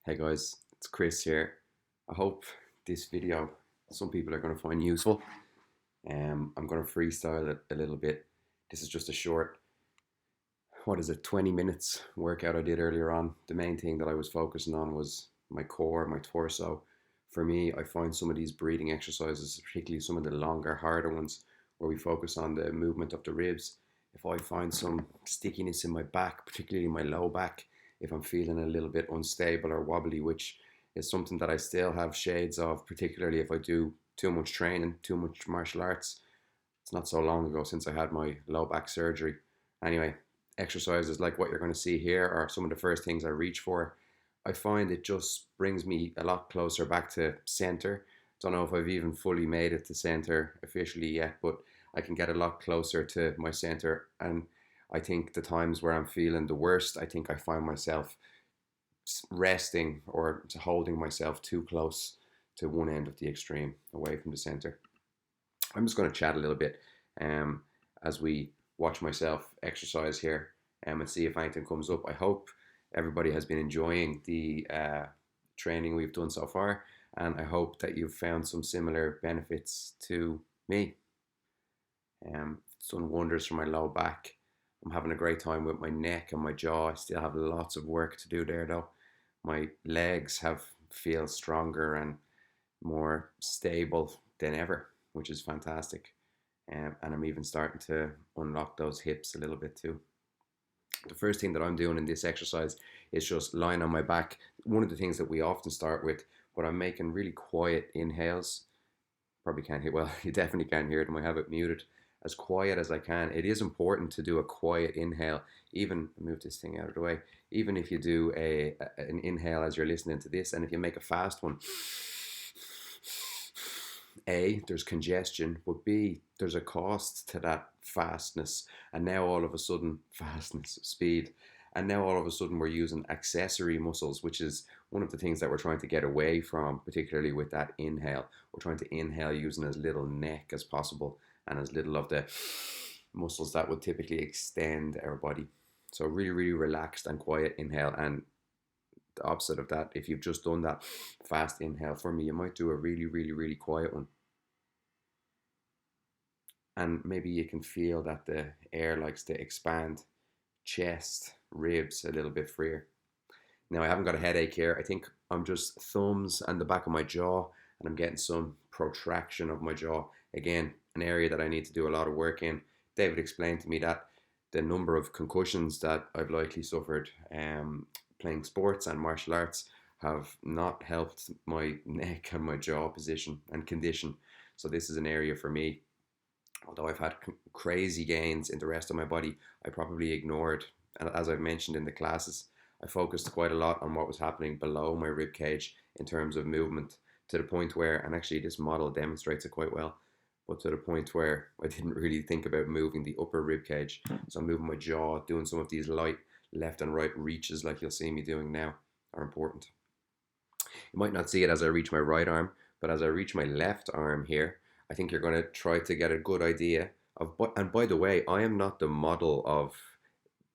Hey guys, it's Chris here. I hope this video some people are going to find useful. I'm going to freestyle it a little bit. This is just a short, 20 minutes workout I did earlier on. The main thing that I was focusing on was my core, my torso. For me, I find some of these breathing exercises, particularly some of the longer, harder ones, where we focus on the movement of the ribs. If I find some stickiness in my back, particularly my low back, if I'm feeling a little bit unstable or wobbly, which is something that I still have shades of, particularly if I do too much training, too much martial arts. It's not so long ago since I had my low back surgery. Anyway, exercises like what you're going to see here are some of the first things I reach for. I find it just brings me a lot closer back to center. Don't know if I've even fully made it to center officially yet, but I can get a lot closer to my center. And I think the times where I'm feeling the worst, I think I find myself resting or holding myself too close to one end of the extreme away from the center. I'm just going to chat a little bit um, as we watch myself exercise here and see if anything comes up. I hope everybody has been enjoying the training we've done so far, and I hope that you've found some similar benefits to me. It's done wonders for my low back. I'm having a great time with my neck and my jaw. I still have lots of work to do there though. My legs have feel stronger and more stable than ever, which is fantastic. And I'm even starting to unlock those hips a little bit too. The first thing that I'm doing in this exercise is just lying on my back. One of the things that we often start with, but I'm making really quiet inhales. Probably can't hear, well, you definitely can't hear them. I have it muted. As quiet as I can. It is important to do a quiet inhale. Even move this thing out of the way. Even if you do an inhale as you're listening to this, and if you make a fast one, A, there's congestion, but B, there's a cost to that fastness. And now all of a sudden, fastness, speed. And now all of a sudden we're using accessory muscles, which is one of the things that we're trying to get away from, particularly with that inhale. We're trying to inhale using as little neck as possible and as little of the muscles that would typically extend our body. So really, really relaxed and quiet inhale. And the opposite of that, if you've just done that fast inhale, for me, you might do a really, really, really quiet one. And maybe you can feel that the air likes to expand, chest, ribs a little bit freer. Now I haven't got a headache here. I think I'm just thumbs and the back of my jaw, and I'm getting some protraction of my jaw. Again, an area that I need to do a lot of work in. David explained to me that the number of concussions that I've likely suffered playing sports and martial arts have not helped my neck and my jaw position and condition. So this is an area for me. Although I've had crazy gains in the rest of my body, I probably ignored, and as I've mentioned in the classes, I focused quite a lot on what was happening below my rib cage in terms of movement, to the point where, and actually this model demonstrates it quite well, but to the point where I didn't really think about moving the upper rib cage. So I'm moving my jaw, doing some of these light left and right reaches like you'll see me doing now are important. You might not see it as I reach my right arm, but as I reach my left arm here, I think you're going to try to get a good idea of, and by the way, I am not the model of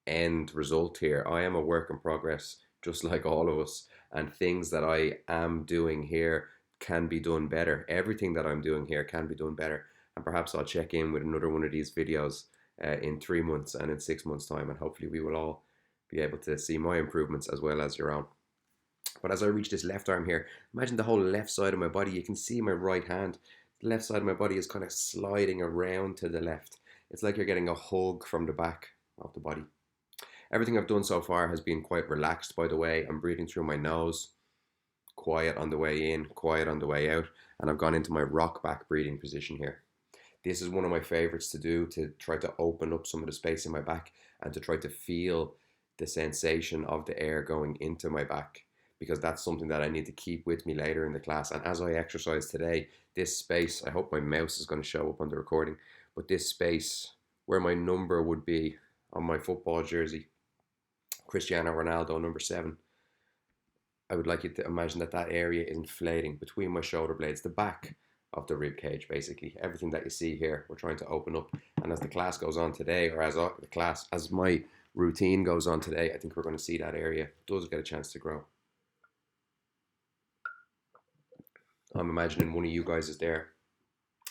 end result here. I am a work in progress, just like all of us, and things that I am doing here can be done better. Everything that I'm doing here can be done better, and perhaps I'll check in with another one of these videos in 3 months and in 6 months time, and hopefully we will all be able to see my improvements as well as your own. But as I reach this left arm here, imagine the whole left side of my body. You can see my right hand. The left side of my body is kind of sliding around to the left. It's like you're getting a hug from the back of the body. Everything I've done so far has been quite relaxed, by the way. I'm breathing through my nose, quiet on the way in, quiet on the way out, and I've gone into my rock back breathing position here. This is one of my favorites to do, to try to open up some of the space in my back and to try to feel the sensation of the air going into my back, because that's something that I need to keep with me later in the class. And as I exercise today, this space, I hope my mouse is going to show up on the recording, but this space where my number would be on my football jersey, Cristiano Ronaldo, number 7, I would like you to imagine that that area is inflating between my shoulder blades, the back of the rib cage, basically. Everything that you see here, we're trying to open up. And as the class goes on today, or as my routine goes on today, I think we're going to see that area does get a chance to grow. I'm imagining one of you guys is there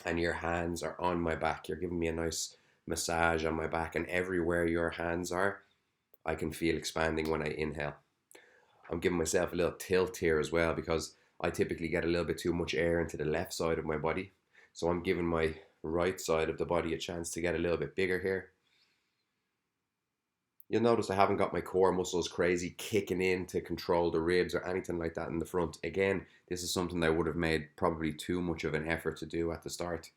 and your hands are on my back. You're giving me a nice massage on my back, and everywhere your hands are, I can feel expanding when I inhale. I'm giving myself a little tilt here as well because I typically get a little bit too much air into the left side of my body. So I'm giving my right side of the body a chance to get a little bit bigger here. You'll notice I haven't got my core muscles crazy kicking in to control the ribs or anything like that in the front. Again, this is something that I would have made probably too much of an effort to do at the start.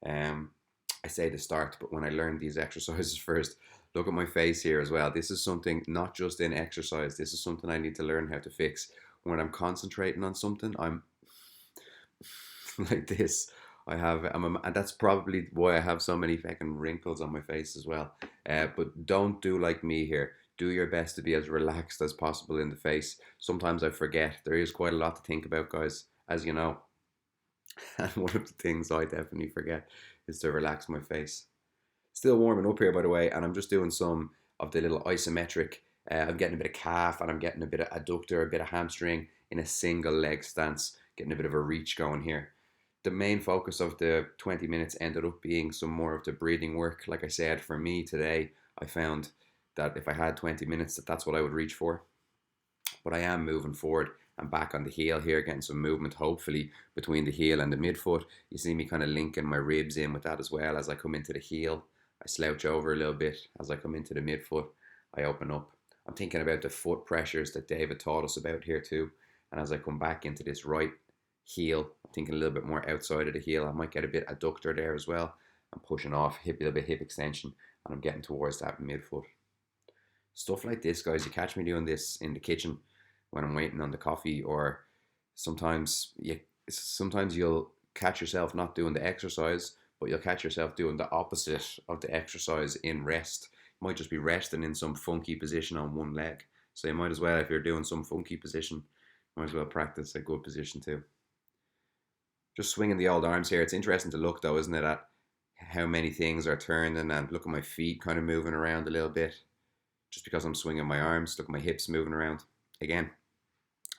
Um, I say the start, but when I learned these exercises first, look at my face here as well. This is something not just in exercise. This is something I need to learn how to fix. When I'm concentrating on something, I'm like this. And that's probably why I have so many fucking wrinkles on my face as well. But don't do like me here. Do your best to be as relaxed as possible in the face. Sometimes I forget. There is quite a lot to think about, guys, as you know. And one of the things I definitely forget is to relax my face. Still warming up here, by the way, and I'm just doing some of the little isometric. I'm getting a bit of calf and I'm getting a bit of adductor, a bit of hamstring in a single leg stance, getting a bit of a reach going here. The main focus of the 20 minutes ended up being some more of the breathing work. Like I said, for me today, I found that if I had 20 minutes, that's what I would reach for. But I am moving forward and back on the heel here, getting some movement, hopefully, between the heel and the midfoot. You see me kind of linking my ribs in with that as well. As I come into the heel, I slouch over a little bit. As I come into the midfoot, I open up. I'm thinking about the foot pressures that David taught us about here too. And as I come back into this right heel, I'm thinking a little bit more outside of the heel. I might get a bit adductor there as well. I'm pushing off, a little bit hip extension, and I'm getting towards that midfoot. Stuff like this, guys, you catch me doing this in the kitchen when I'm waiting on the coffee, or sometimes you'll catch yourself not doing the exercise, but you'll catch yourself doing the opposite of the exercise in rest. You might just be resting in some funky position on one leg. So you might as well, if you're doing some funky position, might as well practice a good position too. Just swinging the old arms here. It's interesting to look though, isn't it, at how many things are turning, and look at my feet kind of moving around a little bit. Just because I'm swinging my arms, look at my hips moving around. Again,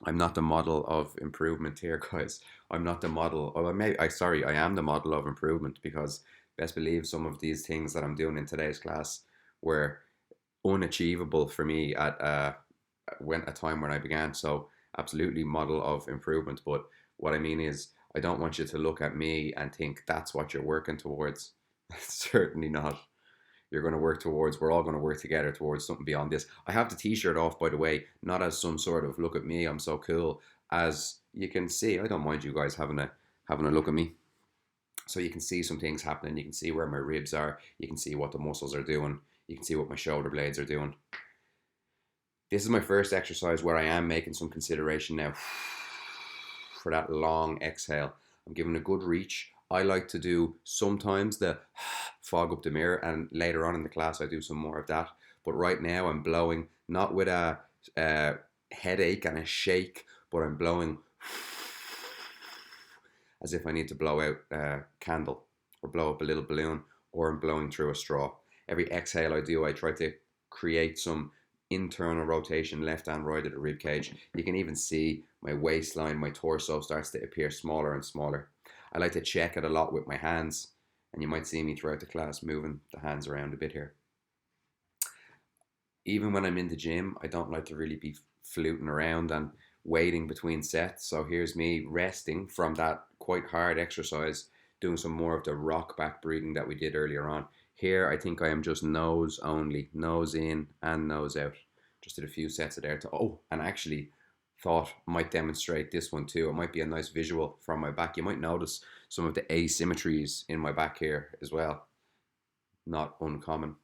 I'm not the model of improvement here, guys. I'm not the model. Oh, I am the model of improvement, because best believe some of these things that I'm doing in today's class were unachievable for me at a time when I began. So absolutely model of improvement. But what I mean is, I don't want you to look at me and think that's what you're working towards. Certainly not. You're going to work towards, we're all going to work together towards something beyond this. I have the t-shirt off, by the way, not as some sort of look at me, I'm so cool. As you can see, I don't mind you guys having a look at me. So you can see some things happening. You can see where my ribs are. You can see what the muscles are doing. You can see what my shoulder blades are doing. This is my first exercise where I am making some consideration now for that long exhale. I'm giving a good reach. I like to do sometimes the fog up the mirror, and later on in the class I do some more of that. But right now I'm blowing, not with a headache and a shake, but I'm blowing as if I need to blow out a candle or blow up a little balloon, or I'm blowing through a straw. Every exhale I do, I try to create some internal rotation left and right of the rib cage. You can even see my waistline, my torso starts to appear smaller and smaller. I like to check it a lot with my hands, and you might see me throughout the class moving the hands around a bit here. Even when I'm in the gym, I don't like to really be fluting around and waiting between sets. So here's me resting from that quite hard exercise, doing some more of the rock back breathing that we did earlier on. Here, I think I am just nose only, nose in and nose out. Just did a few sets of there and actually thought might demonstrate this one too. It might be a nice visual from my back. You might notice some of the asymmetries in my back here as well. Not uncommon.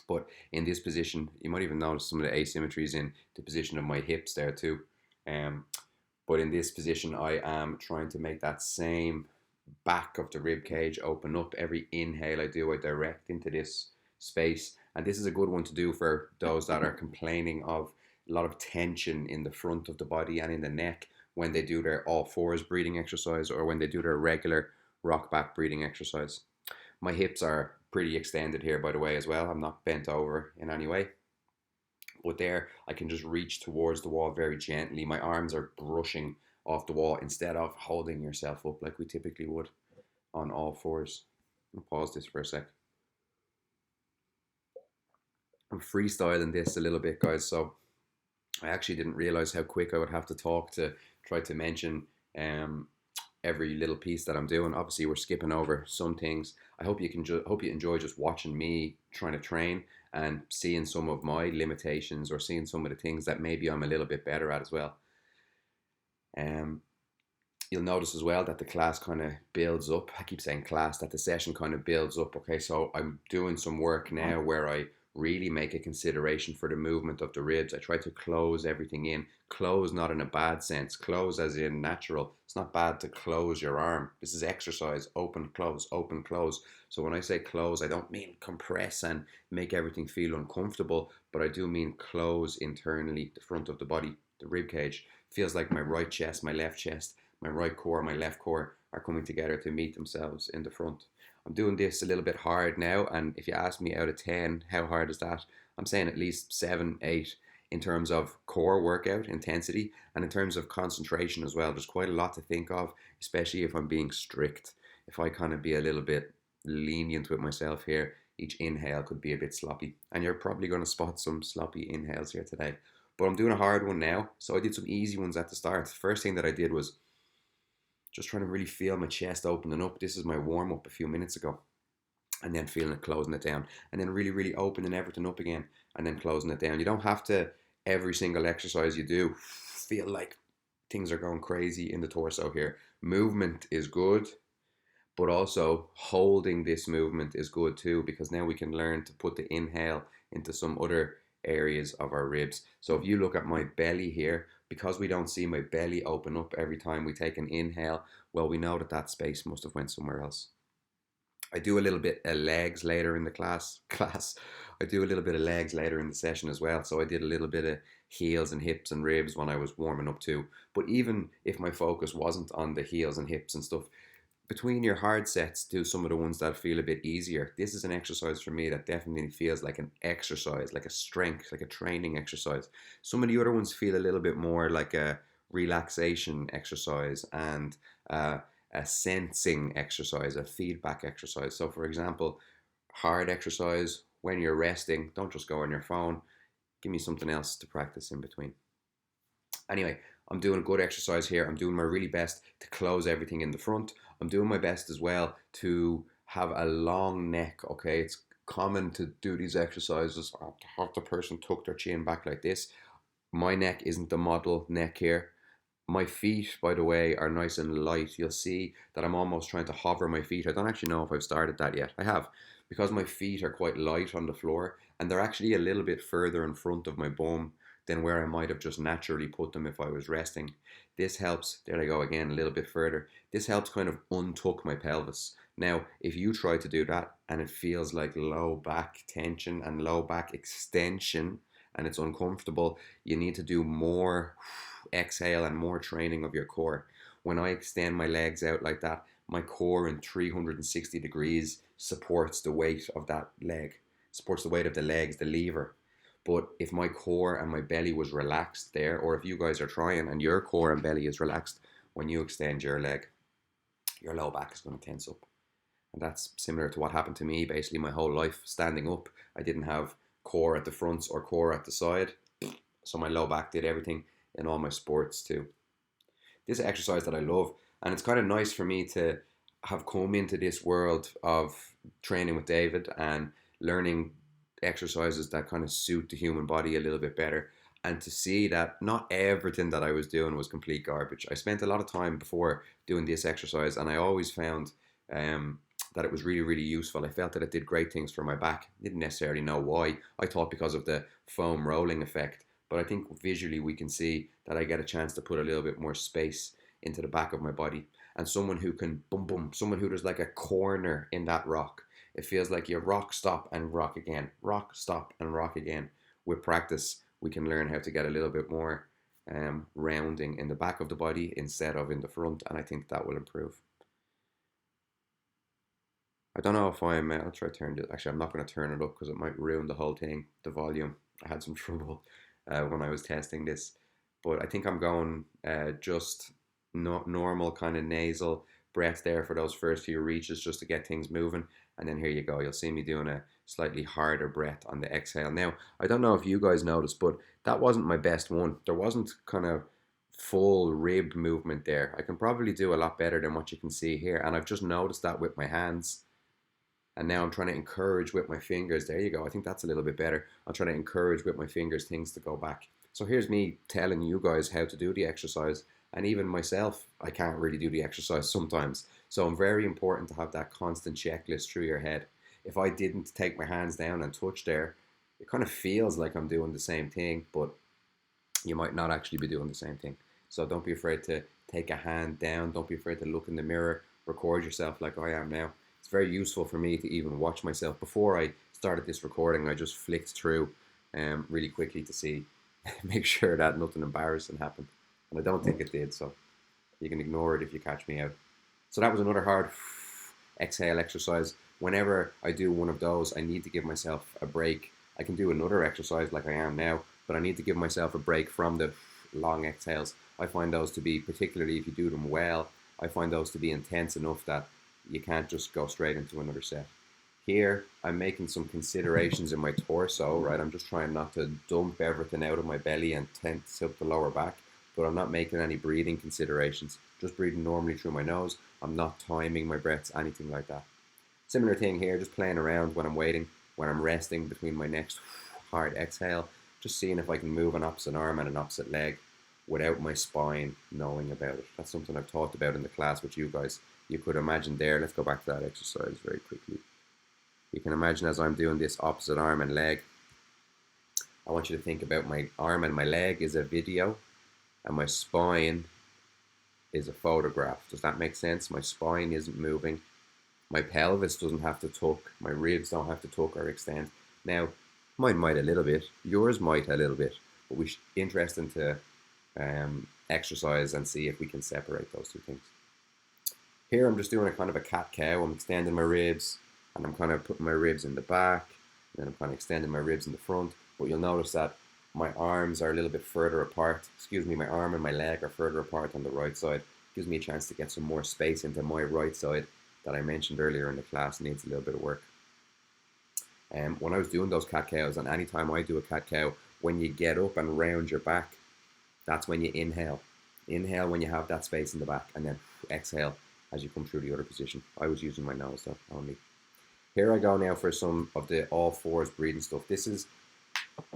But in this position, you might even notice some of the asymmetries in the position of my hips there too. But in this position, I am trying to make that same back of the rib cage open up. Every inhale I do, I direct into this space. And this is a good one to do for those that are complaining of a lot of tension in the front of the body and in the neck when they do their all fours breathing exercise, or when they do their regular rock back breathing exercise. My hips are pretty extended here, by the way, as well. I'm not bent over in any way. But there, I can just reach towards the wall very gently. My arms are brushing off the wall instead of holding yourself up like we typically would on all fours. I'll pause this for a sec. I'm freestyling this a little bit, guys, so I actually didn't realize how quick I would have to talk to try to mention um, every little piece that I'm doing. Obviously, we're skipping over some things. I hope you can hope you enjoy just watching me trying to train and seeing some of my limitations or seeing some of the things that maybe I'm a little bit better at as well. Um, you'll notice as well that the class kind of builds up. I keep saying class, that the session kind of builds up. Okay, so I'm doing some work now where I really make a consideration for the movement of the ribs. I try to close everything in. Close not in a bad sense, close as in natural. It's not bad to close your arm. This is exercise, open, close, open, close. So when I say close, I don't mean compress and make everything feel uncomfortable, but I do mean close internally, the front of the body, the rib cage. Feels like my right chest, my left chest, my right core, my left core are coming together to meet themselves in the front. I'm doing this a little bit hard now, and if you ask me out of 10, how hard is that? I'm saying at least 7, 8 in terms of core workout intensity and in terms of concentration as well. There's quite a lot to think of, especially if I'm being strict. If I kind of be a little bit lenient with myself here, each inhale could be a bit sloppy, and you're probably going to spot some sloppy inhales here today. But I'm doing a hard one now, so I did some easy ones at the start. The first thing that I did was just trying to really feel my chest opening up. This is my warm up a few minutes ago. And then feeling it closing it down. And then really, really opening everything up again and then closing it down. You don't have to, every single exercise you do, feel like things are going crazy in the torso here. Movement is good, but also holding this movement is good too, because now we can learn to put the inhale into some other areas of our ribs. So if you look at my belly here, because we don't see my belly open up every time we take an inhale, well, we know that that space must have went somewhere else. I do a little bit of legs later in the class. I do a little bit of legs later in the session as well. So I did a little bit of heels and hips and ribs when I was warming up too. But even if my focus wasn't on the heels and hips and stuff, between your hard sets, do some of the ones that feel a bit easier. This is an exercise for me that definitely feels like an exercise, like a strength, like a training exercise. Some of the other ones feel a little bit more like a relaxation exercise and a sensing exercise, a feedback exercise. So, for example, hard exercise, when you're resting, don't just go on your phone. Give me something else to practice in between. Anyway, I'm doing a good exercise here. I'm doing my really best to close everything in the front. I'm doing my best as well to have a long neck, okay? It's common to do these exercises, to have the person tuck their chin back like this. My neck isn't the model neck here. My feet, by the way, are nice and light. You'll see that I'm almost trying to hover my feet. I don't actually know if I've started that yet. I have, because my feet are quite light on the floor and they're actually a little bit further in front of my bum than where I might have just naturally put them if I was resting. This helps, there I go again, a little bit further. This helps kind of untuck my pelvis. Now, if you try to do that and it feels like low back tension and low back extension and it's uncomfortable, you need to do more exhale and more training of your core. When I extend my legs out like that, my core in 360 degrees supports the weight of that leg, supports the weight of the legs, the lever. But if my core and my belly was relaxed there, or if you guys are trying and your core and belly is relaxed, when you extend your leg, your low back is going to tense up. And that's similar to what happened to me basically my whole life. Standing up, I didn't have core at the front or core at the side. So my low back did everything in all my sports too. This is an exercise that I love, and it's kind of nice for me to have come into this world of training with David and learning exercises that kind of suit the human body a little bit better, and to see that not everything that I was doing was complete garbage. I spent a lot of time before doing this exercise, and I always found that it was really, really useful. I felt that it did great things for my back. Didn't necessarily know why. I thought because of the foam rolling effect, but I think visually we can see that I get a chance to put a little bit more space into the back of my body. And someone who can boom, boom, someone who there's like a corner in that rock. It feels like you rock, stop, and rock again. Rock, stop, and rock again. With practice, we can learn how to get a little bit more rounding in the back of the body instead of in the front, and I think that will improve. I don't know if I'll try to turn it, actually I'm not going to turn it up because it might ruin the whole thing, the volume. I had some trouble when I was testing this, but I think I'm going just normal kind of nasal breath there for those first few reaches just to get things moving. And then here you go. You'll see me doing a slightly harder breath on the exhale. Now, I don't know if you guys noticed, but that wasn't my best one. There wasn't kind of full rib movement there. I can probably do a lot better than what you can see here. And I've just noticed that with my hands. And now I'm trying to encourage with my fingers. There you go. I think that's a little bit better. I'm trying to encourage with my fingers things to go back. So here's me telling you guys how to do the exercise. And even myself, I can't really do the exercise sometimes. So it's very important to have that constant checklist through your head. If I didn't take my hands down and touch there, it kind of feels like I'm doing the same thing, but you might not actually be doing the same thing. So don't be afraid to take a hand down. Don't be afraid to look in the mirror, record yourself like I am now. It's very useful for me to even watch myself. Before I started this recording, I just flicked through really quickly to see, make sure that nothing embarrassing happened. And I don't think it did, so you can ignore it if you catch me out. So that was another hard exhale exercise. Whenever I do one of those, I need to give myself a break. I can do another exercise like I am now, but I need to give myself a break from the long exhales. I find those to be, particularly if you do them well, I find those to be intense enough that you can't just go straight into another set. Here, I'm making some considerations in my torso, right? I'm just trying not to dump everything out of my belly and tense up the lower back, but I'm not making any breathing considerations. Just breathing normally through my nose. I'm not timing my breaths, anything like that. Similar thing here, just playing around when I'm waiting, when I'm resting between my next hard exhale, just seeing if I can move an opposite arm and an opposite leg without my spine knowing about it. That's something I've talked about in the class with you guys. You could imagine there, let's go back to that exercise very quickly. You can imagine as I'm doing this opposite arm and leg, I want you to think about my arm and my leg is a video and my spine is a photograph. Does that make sense? My spine isn't moving. My pelvis doesn't have to tuck. My ribs don't have to tuck or extend. Now, mine might a little bit. Yours might a little bit. But we're interested to exercise and see if we can separate those two things. Here I'm just doing a kind of a cat-cow. I'm extending my ribs and I'm kind of putting my ribs in the back and then I'm kind of extending my ribs in the front. But you'll notice that my arms are a little bit further apart. Excuse me, my arm and my leg are further apart on the right side. Gives me a chance to get some more space into my right side that I mentioned earlier in the class needs a little bit of work. When I was doing those cat-cows, and anytime I do a cat-cow, when you get up and round your back, that's when you inhale. Inhale when you have that space in the back, and then exhale as you come through the other position. I was using my nose though, only. Here I go now for some of the all fours breathing stuff. This is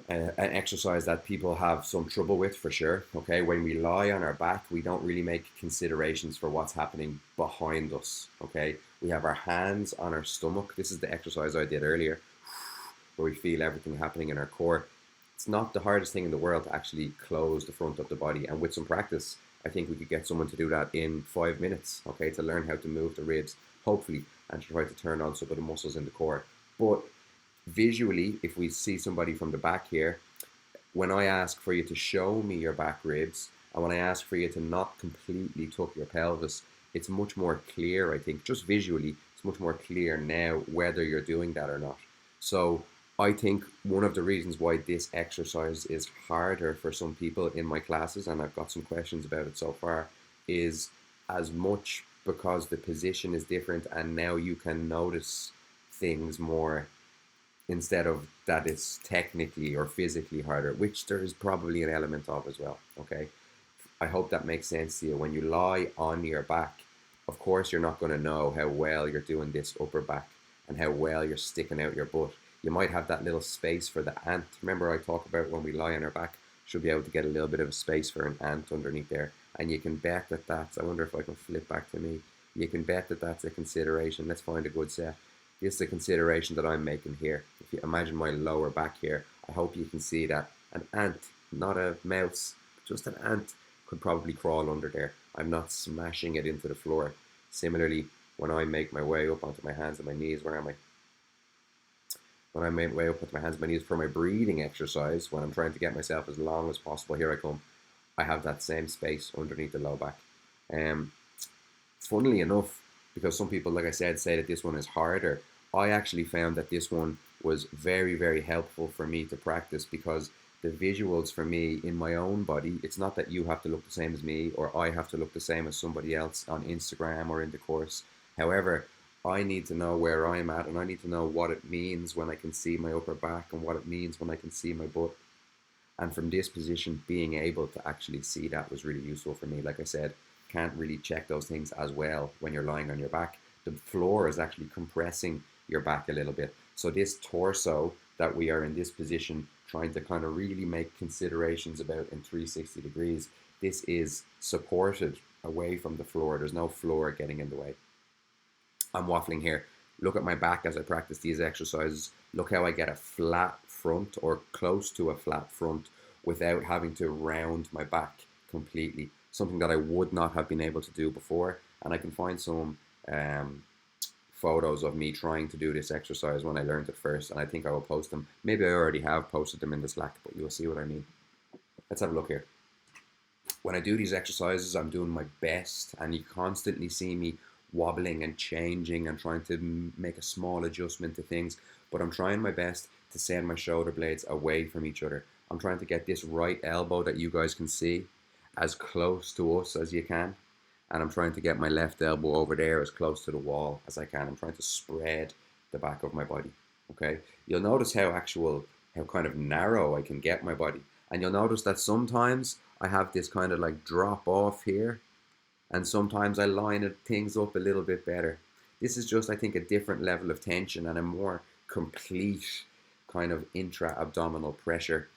an exercise that people have some trouble with for sure. Okay, when we lie on our back, we don't really make considerations for what's happening behind us. Okay, we have our hands on our stomach. This is the exercise I did earlier, where we feel everything happening in our core. It's not the hardest thing in the world to actually close the front of the body, and with some practice, I think we could get someone to do that in 5 minutes. Okay, to learn how to move the ribs, hopefully, and to try to turn on some of the muscles in the core. But visually, if we see somebody from the back here, when I ask for you to show me your back ribs, and when I ask for you to not completely tuck your pelvis, it's much more clear, I think, just visually, it's much more clear now whether you're doing that or not. So I think one of the reasons why this exercise is harder for some people in my classes, and I've got some questions about it so far, is as much because the position is different and now you can notice things more instead of that it's technically or physically harder, which there is probably an element of as well, okay? I hope that makes sense to you. When you lie on your back, of course you're not going to know how well you're doing this upper back and how well you're sticking out your butt. You might have that little space for the ant. Remember I talk about when we lie on our back, should be able to get a little bit of a space for an ant underneath there. And you can bet that that's, I wonder if I can flip back to me. You can bet that that's a consideration. Let's find a good set. This is the consideration that I'm making here. If you imagine my lower back here, I hope you can see that an ant, not a mouse, just an ant, could probably crawl under there. I'm not smashing it into the floor. Similarly, when I make my way up onto my hands and my knees, where am I? When I make my way up with my hands and my knees for my breathing exercise, when I'm trying to get myself as long as possible, here I come, I have that same space underneath the low back. Funnily enough, because some people, like I said, say that this one is harder, I actually found that this one was very, very helpful for me to practice because the visuals for me in my own body, it's not that you have to look the same as me or I have to look the same as somebody else on Instagram or in the course. However, I need to know where I'm at, and I need to know what it means when I can see my upper back and what it means when I can see my butt. And from this position, being able to actually see that was really useful for me. Like I said, can't really check those things as well when you're lying on your back. The floor is actually compressing your back a little bit. So this torso that we are in this position, trying to kind of really make considerations about in 360 degrees, this is supported away from the floor. There's no floor getting in the way. I'm waffling here. Look at my back as I practice these exercises. Look how I get a flat front or close to a flat front without having to round my back completely. Something that I would not have been able to do before. And I can find some photos of me trying to do this exercise when I learned it first. And I think I will post them. Maybe I already have posted them in the Slack, but you'll see what I mean. Let's have a look here. When I do these exercises, I'm doing my best, and you constantly see me wobbling and changing and trying to make a small adjustment to things, but I'm trying my best to send my shoulder blades away from each other. I'm trying to get this right elbow that you guys can see as close to us as you can, and I'm trying to get my left elbow over there as close to the wall as I can. I'm trying to spread the back of my body. Okay, you'll notice how kind of narrow I can get my body, and you'll notice that sometimes I have this kind of like drop off here, and sometimes I line things up a little bit better. This is just, I think, a different level of tension and a more complete kind of intra-abdominal pressure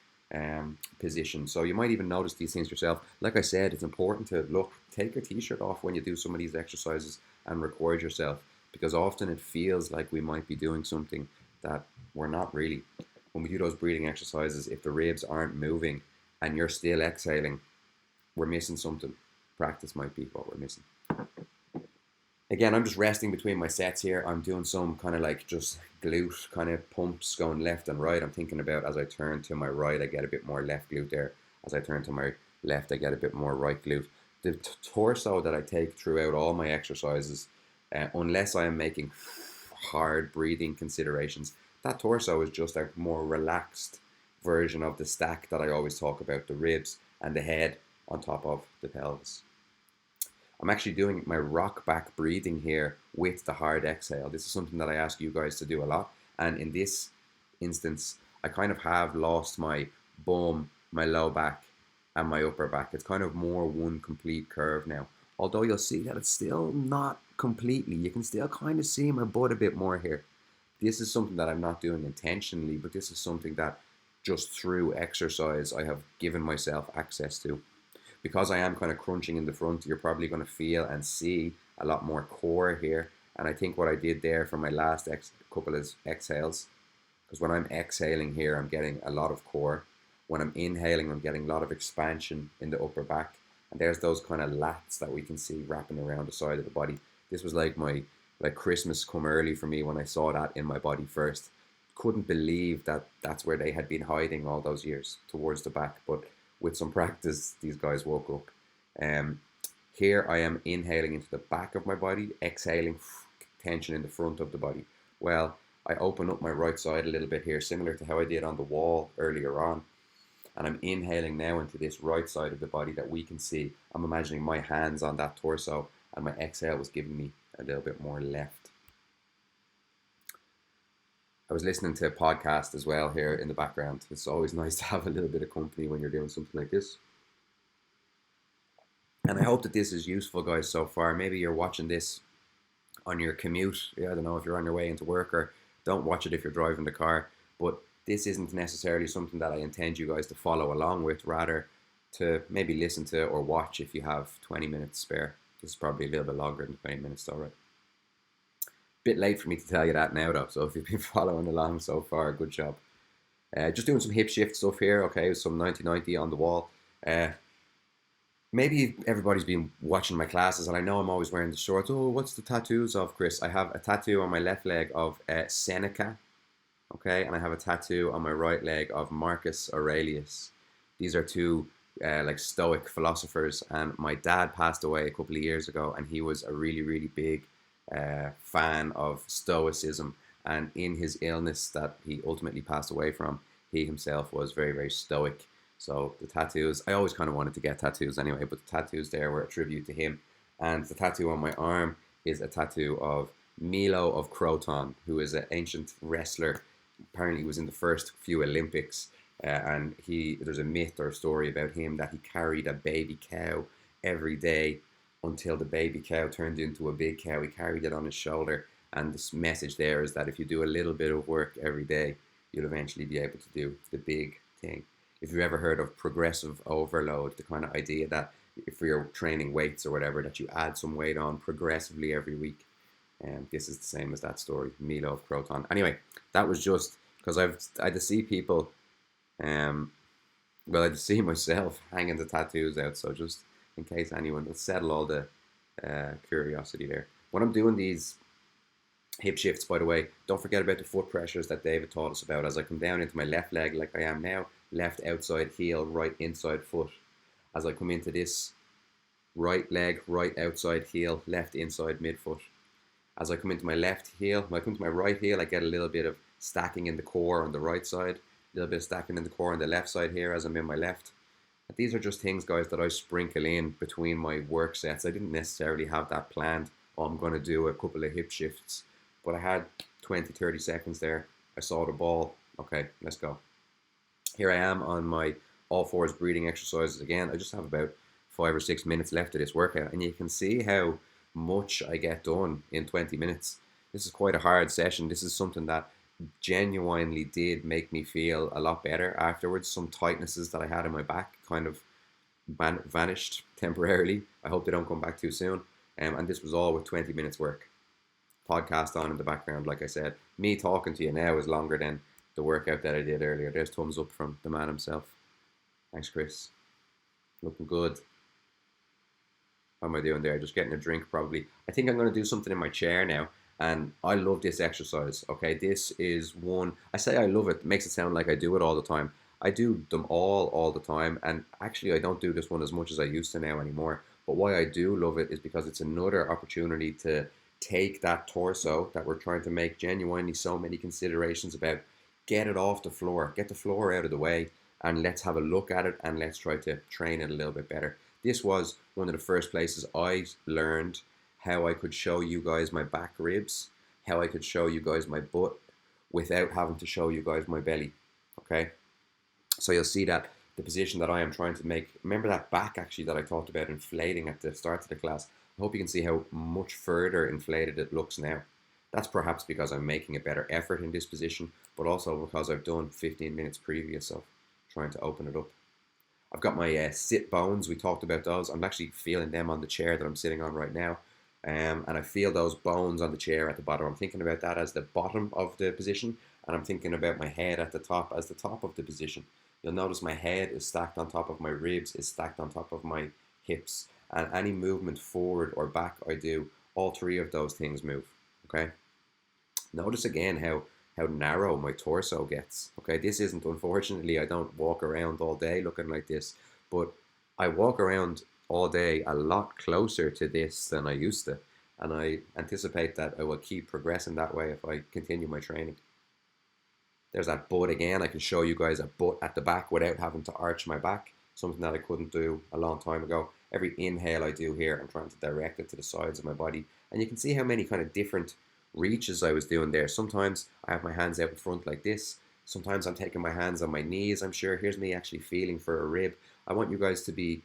position. So you might even notice these things yourself. Like I said, it's important to take your t-shirt off when you do some of these exercises and record yourself, because often it feels like we might be doing something that we're not really. When we do those breathing exercises, if the ribs aren't moving and you're still exhaling, we're missing something. Practice might be what we're missing. Again, I'm just resting between my sets here. I'm doing some kind of like just glute kind of pumps going left and right. I'm thinking about, as I turn to my right, I get a bit more left glute there. As I turn to my left, I get a bit more right glute. The torso that I take throughout all my exercises, unless I am making hard breathing considerations, that torso is just a more relaxed version of the stack that I always talk about, the ribs and the head on top of the pelvis. I'm actually doing my rock back breathing here with the hard exhale. This is something that I ask you guys to do a lot. And in this instance, I kind of have lost my bum, my low back, and my upper back. It's kind of more one complete curve now. Although you'll see that it's still not completely. You can still kind of see my butt a bit more here. This is something that I'm not doing intentionally, but this is something that just through exercise I have given myself access to. Because I am kind of crunching in the front, you're probably going to feel and see a lot more core here. And I think what I did there for my last couple of exhales, because when I'm exhaling here, I'm getting a lot of core. When I'm inhaling, I'm getting a lot of expansion in the upper back. And there's those kind of lats that we can see wrapping around the side of the body. This was like Christmas come early for me when I saw that in my body first. Couldn't believe that that's where they had been hiding all those years, towards the back. But with some practice, these guys woke up. Here I am inhaling into the back of my body, exhaling tension in the front of the body. Well, I open up my right side a little bit here, similar to how I did on the wall earlier on. And I'm inhaling now into this right side of the body that we can see. I'm imagining my hands on that torso, and my exhale was giving me a little bit more left. I was listening to a podcast as well here in the background. It's always nice to have a little bit of company when you're doing something like this. And I hope that this is useful, guys, so far. Maybe you're watching this on your commute. I don't know if you're on your way into work, or don't watch it if you're driving the car. But this isn't necessarily something that I intend you guys to follow along with, rather to maybe listen to or watch if you have 20 minutes spare. This is probably a little bit longer than 20 minutes, all right. Bit late for me to tell you that now, though, so if you've been following along so far, good job. Just doing some hip shift stuff here, okay, with some 90-90 on the wall. Maybe everybody's been watching my classes, and I know I'm always wearing the shorts. Oh, what's the tattoos of, Chris? I have a tattoo on my left leg of Seneca, okay, and I have a tattoo on my right leg of Marcus Aurelius. These are two like Stoic philosophers, and my dad passed away a couple of years ago, and he was a really, really big fan of Stoicism. And in his illness that he ultimately passed away from, he himself was very, very stoic. So the tattoos, I always kind of wanted to get tattoos anyway, but the tattoos there were a tribute to him. And the tattoo on my arm is a tattoo of Milo of Croton, who is an ancient wrestler. Apparently, he was in the first few Olympics, and there's a myth or a story about him that he carried a baby cow every day until the baby cow turned into a big cow. He carried it on his shoulder, and this message there is that if you do a little bit of work every day, you'll eventually be able to do the big thing. If you've ever heard of progressive overload, the kind of idea that if you're training weights or whatever, that you add some weight on progressively every week. And this is the same as that story, Milo of Croton. Anyway, that was just because I had to see people, I had to see myself hanging the tattoos out. So just in case anyone will settle all the curiosity there. When I'm doing these hip shifts, by the way, don't forget about the foot pressures that David taught us about. As I come down into my left leg like I am now, left outside heel, right inside foot. As I come into this, right leg, right outside heel, left inside midfoot. As I come into my left heel, when I come to my right heel, I get a little bit of stacking in the core on the right side, a little bit of stacking in the core on the left side here as I'm in my left. And these are just things, guys, that I sprinkle in between my work sets. I didn't necessarily have that planned. Oh, I'm going to do a couple of hip shifts. But I had 20, 30 seconds there. I saw the ball. Okay, let's go. Here I am on my all fours breathing exercises again. I just have about 5 or 6 minutes left of this workout, and you can see how much I get done in 20 minutes. This is quite a hard session. This is something that genuinely did make me feel a lot better afterwards. Some tightnesses that I had in my back kind of vanished temporarily. I hope they don't come back too soon. And this was all with 20 minutes work. Podcast on in the background, like I said. Me talking to you now is longer than the workout that I did earlier. There's thumbs up from the man himself. Thanks, Chris. Looking good. How am I doing there? Just getting a drink probably. I think I'm going to do something in my chair now. And I love this exercise. Okay, this is one. I say I love it. It makes it sound like I do it all the time. I do them all the time. And actually, I don't do this one as much as I used to now anymore. But why I do love it is because it's another opportunity to take that torso that we're trying to make genuinely so many considerations about, get it off the floor, get the floor out of the way, and let's have a look at it and let's try to train it a little bit better. This was one of the first places I learned how I could show you guys my back ribs, how I could show you guys my butt without having to show you guys my belly. Okay, so you'll see that the position that I am trying to make, remember that back actually that I talked about inflating at the start of the class. I hope you can see how much further inflated it looks now. That's perhaps because I'm making a better effort in this position, but also because I've done 15 minutes previous of trying to open it up. I've got my sit bones. We talked about those. I'm actually feeling them on the chair that I'm sitting on right now. And I feel those bones on the chair at the bottom. I'm thinking about that as the bottom of the position, and I'm thinking about my head at the top as the top of the position. You'll notice my head is stacked on top of my ribs, is stacked on top of my hips. And any movement forward or back I do, all three of those things move. Okay. Notice again how narrow my torso gets. Okay, this isn't, unfortunately, I don't walk around all day looking like this, but I walk around all day a lot closer to this than I used to, and I anticipate that I will keep progressing that way if I continue my training. There's that butt again. I can show you guys a butt at the back without having to arch my back, something that I couldn't do a long time ago. Every inhale I do here, I'm trying to direct it to the sides of my body, and you can see how many kind of different reaches I was doing there. Sometimes I have my hands out in front like this. Sometimes I'm taking my hands on my knees. I'm sure here's me actually feeling for a rib. I want you guys to be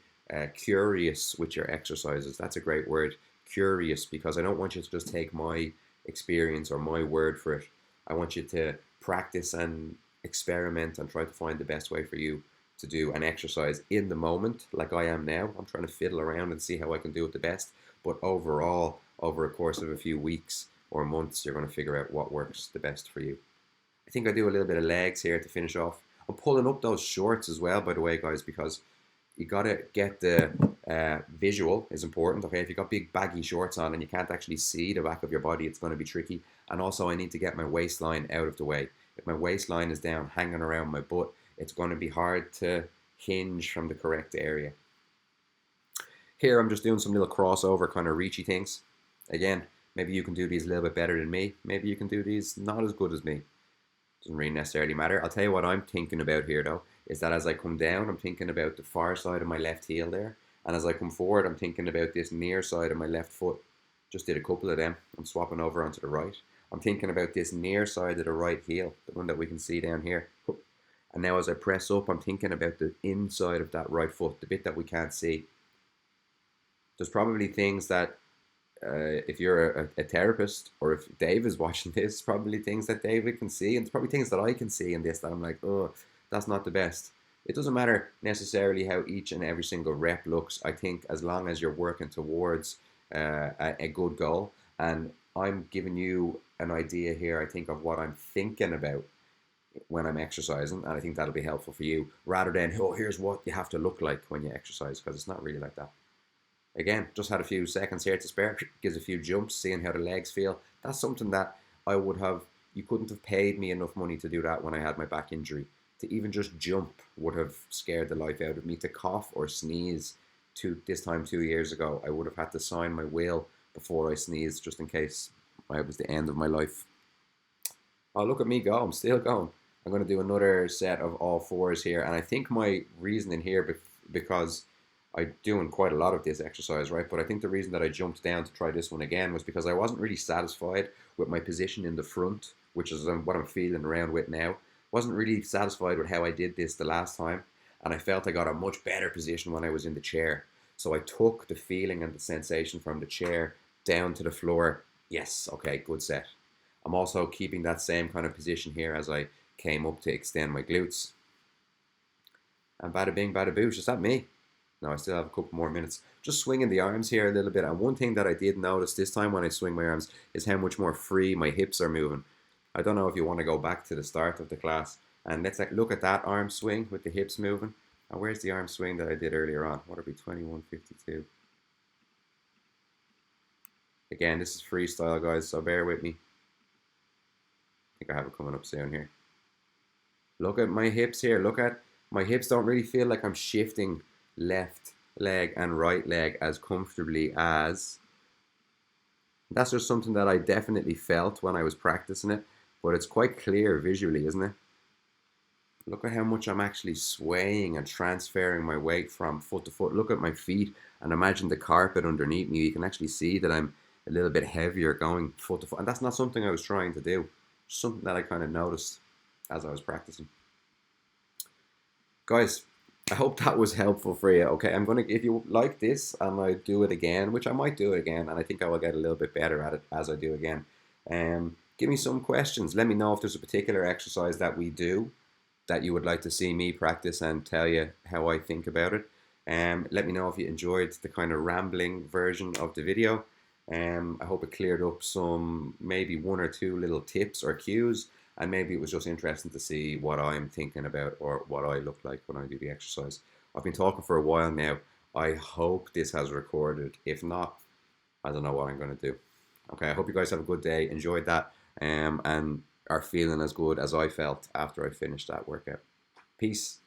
curious with your exercises. That's a great word, curious, because I don't want you to just take my experience or my word for it. I want you to practice and experiment and try to find the best way for you to do an exercise in the moment, like I am now. I'm trying to fiddle around and see how I can do it the best. But overall, over a course of a few weeks or months, you're going to figure out what works the best for you. I think I do a little bit of legs here to finish off. I'm pulling up those shorts as well, by the way, guys, because you got to get the visual is important. Okay, if you got big baggy shorts on and you can't actually see the back of your body, it's going to be tricky. And also I need to get my waistline out of the way. If my waistline is down hanging around my butt, it's going to be hard to hinge from the correct area. Here I'm just doing some little crossover kind of reachy things. Again, maybe you can do these a little bit better than me. Maybe you can do these not as good as me. Doesn't really necessarily matter. I'll tell you what I'm thinking about here though, is that as I come down, I'm thinking about the far side of my left heel there. And as I come forward, I'm thinking about this near side of my left foot. Just did a couple of them. I'm swapping over onto the right. I'm thinking about this near side of the right heel, the one that we can see down here. And now as I press up, I'm thinking about the inside of that right foot, the bit that we can't see. There's probably things that if you're a therapist, or if Dave is watching this, probably things that David can see, and it's probably things that I can see in this that I'm like, oh, that's not the best. It doesn't matter necessarily how each and every single rep looks. I think as long as you're working towards a good goal, and I'm giving you an idea here, I think, of what I'm thinking about when I'm exercising, and I think that'll be helpful for you, rather than, oh, here's what you have to look like when you exercise, because it's not really like that. Again, just had a few seconds here to spare. Gives a few jumps, seeing how the legs feel. That's something that I would have, you couldn't have paid me enough money to do that when I had my back injury. To even just jump would have scared the life out of me. To cough or sneeze this time 2 years ago, I would have had to sign my will before I sneezed, just in case it was the end of my life. Oh, look at me go. I'm still going. I'm going to do another set of all fours here. And I think my reasoning here, because I'm doing quite a lot of this exercise, right? But I think the reason that I jumped down to try this one again was because I wasn't really satisfied with my position in the front, which is what I'm feeling around with now. Wasn't really satisfied with how I did this the last time, and I felt I got a much better position when I was in the chair. So I took the feeling and the sensation from the chair down to the floor. Yes, okay, good set. I'm also keeping that same kind of position here as I came up to extend my glutes. And bada bing, bada boosh. Is that me? No, I still have a couple more minutes. Just swinging the arms here a little bit. And one thing that I did notice this time when I swing my arms is how much more free my hips are moving. I don't know if you want to go back to the start of the class. And let's look at that arm swing with the hips moving. And where's the arm swing that I did earlier on? What would it be? 2152. Again, this is freestyle, guys, so bear with me. I think I have it coming up soon here. Look at my hips here. Look at my hips. Don't really feel like I'm shifting left leg and right leg as comfortably as. That's just something that I definitely felt when I was practicing it, but it's quite clear visually, isn't it? Look at how much I'm actually swaying and transferring my weight from foot to foot. Look at my feet and imagine the carpet underneath me. You can actually see that I'm a little bit heavier going foot to foot. And that's not something I was trying to do. Just something that I kind of noticed as I was practicing. Guys, I hope that was helpful for you. Okay, I'm going to, if you like this and I do it again, which I might do it again, and I think I will get a little bit better at it as I do again. Give me some questions. Let me know if there's a particular exercise that we do that you would like to see me practice and tell you how I think about it. Let me know if you enjoyed the kind of rambling version of the video. I hope it cleared up some, maybe one or two little tips or cues, and maybe it was just interesting to see what I'm thinking about or what I look like when I do the exercise. I've been talking for a while now. I hope this has recorded. If not, I don't know what I'm going to do. Okay, I hope you guys have a good day. Enjoyed that, and are feeling as good as I felt after I finished that workout. Peace.